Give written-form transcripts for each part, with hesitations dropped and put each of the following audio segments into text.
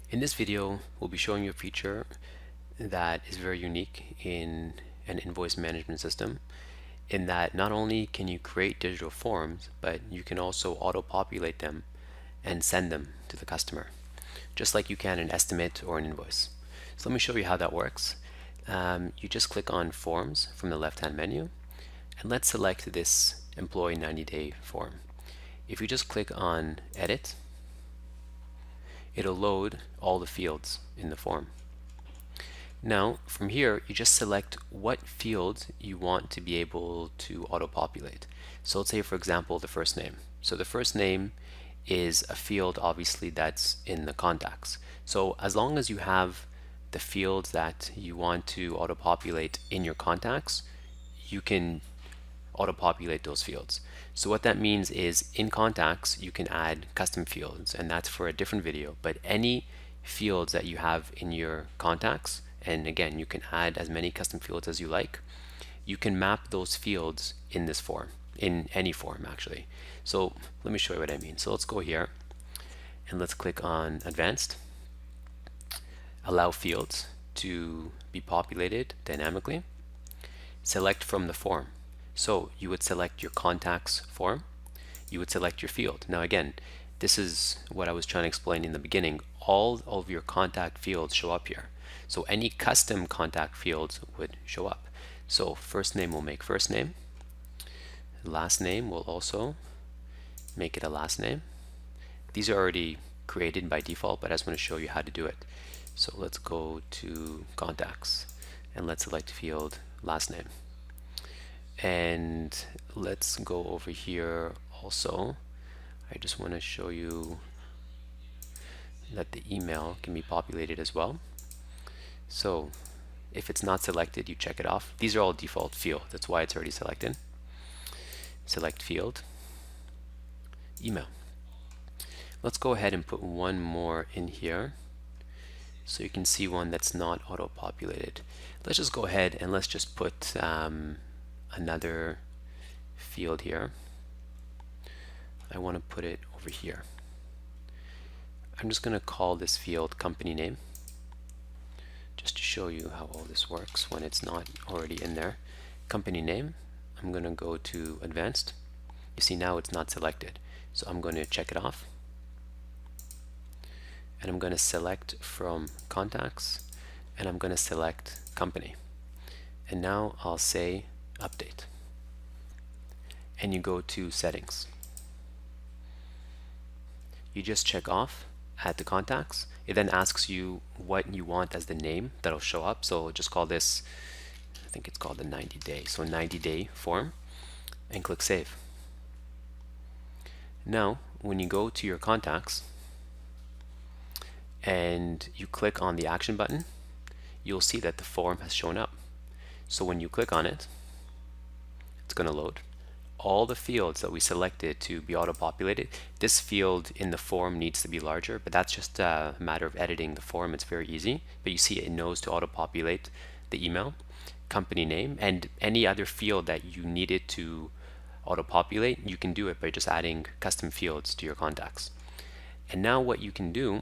In this video, we'll be showing you a feature that is very unique in an invoice management system, in that not only can you create digital forms, but you can also auto-populate them and send them to the customer, just like you can an estimate or an invoice. So let me show you how that works. You just click on Forms from the left-hand menu, and let's select this Employee 90-day form. If you just click on Edit, it'll load all the fields in the form. Now, from here, you just select what field you want to be able to auto-populate. So let's say, for example, the first name. So the first name is a field, obviously, that's in the contacts. So as long as you have the fields that you want to auto-populate in your contacts, you can auto-populate those fields. So what that means is in contacts you can add custom fields, and that's for a different video, but any fields that you have in your contacts, and again you can add as many custom fields as you like, you can map those fields in this form, in any form actually. So let me show you what I mean. So let's go here and let's click on Advanced, Allow Fields to be populated dynamically, select from the form. So you would select your contacts form, you would select your field. Now again, this is what I was trying to explain in the beginning. All of your contact fields show up here. So any custom contact fields would show up. So first name will make first name. Last name will also make it a last name. These are already created by default, but I just want to show you how to do it. So let's go to contacts and let's select field last name. And let's go over here also. I just want to show you that the email can be populated as well. So if it's not selected, you check it off. These are all default field. That's why it's already selected. Select field, email. Let's go ahead and put one more in here so you can see one that's not auto-populated. Let's just go ahead and let's just put another field here. I want to put it over here. I'm just going to call this field company name, just to show you how all this works when it's not already in there. Company name, I'm going to go to Advanced. You see now it's not selected, so I'm going to check it off, and I'm going to select from contacts, and I'm going to select company, and now I'll say update, and you go to settings. You just check off at the contacts. It then asks you what you want as the name that'll show up. So just call this, I think it's called the 90-day. So 90-day form, and click save. Now when you go to your contacts and you click on the action button, you'll see that the form has shown up. So when you click on it, it's going to load all the fields that we selected to be auto-populated. This field in the form needs to be larger, but that's just a matter of editing the form. It's very easy, but you see it knows to auto-populate the email, company name, and any other field that you needed to auto-populate. You can do it by just adding custom fields to your contacts. And now what you can do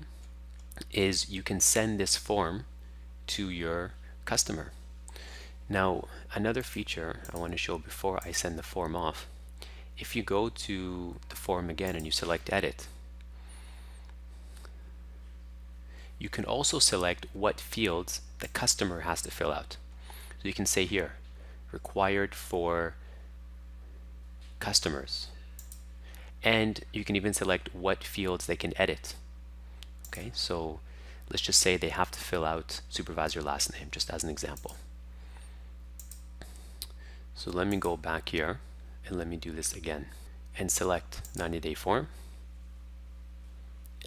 is you can send this form to your customer. Now another feature I want to show before I send the form off, if you go to the form again and you select edit, you can also select what fields the customer has to fill out. So you can say here, required for customers, and you can even select what fields they can edit. Okay, so let's just say they have to fill out supervisor last name, just as an example. So let me go back here and let me do this again and select 90-day form.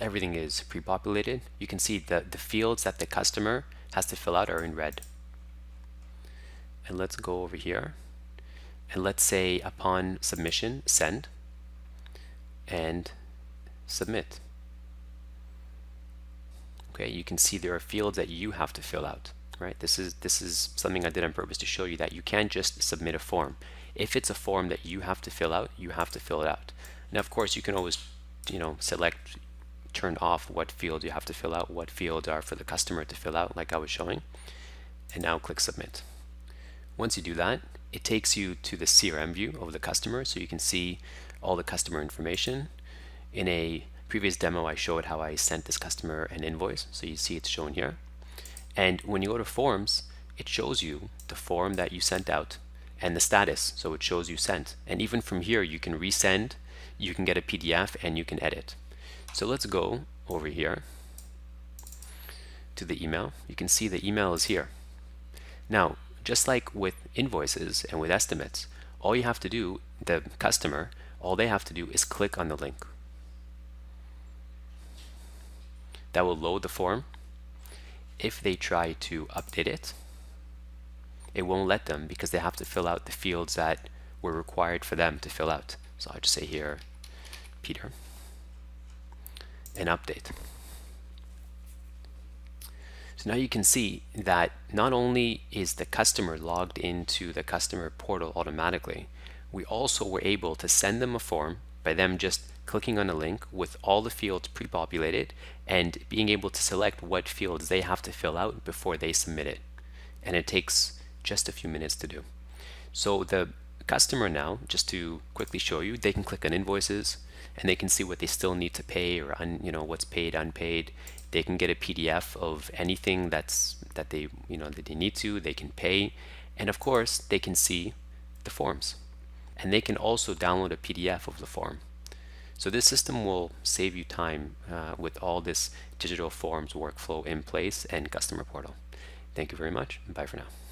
Everything is pre-populated. You can see that the fields that the customer has to fill out are in red. And let's go over here and let's say upon submission, send and submit. Okay, you can see there are fields that you have to fill out. Right? This is something I did on purpose to show you that you can't just submit a form. If it's a form that you have to fill out, you have to fill it out. Now of course you can always select turned off what fields you have to fill out, what fields are for the customer to fill out, like I was showing. And now click Submit. Once you do that, it takes you to the CRM view of the customer, so you can see all the customer information. In a previous demo, I showed how I sent this customer an invoice, so you see it's shown here. And when you go to Forms, it shows you the form that you sent out and the status, so it shows you sent. And even from here, you can resend, you can get a PDF, and you can edit. So let's go over here to the email. You can see the email is here. Now, just like with invoices and with estimates, all you have to do, the customer, all they have to do is click on the link. That will load the form. If they try to update it, it won't let them because they have to fill out the fields that were required for them to fill out. So I'll just say here, Peter, and update. So now you can see that not only is the customer logged into the customer portal automatically, we also were able to send them a form by them just clicking on a link with all the fields pre-populated and being able to select what fields they have to fill out before they submit it. And it takes just a few minutes to do. So the customer now, just to quickly show you, they can click on invoices and they can see what they still need to pay or what's paid, unpaid. They can get a PDF of anything that they need to. They can pay, and of course they can see the forms, and they can also download a PDF of the form. So this system will save you time with all this digital forms workflow in place and customer portal. Thank you very much. Bye for now.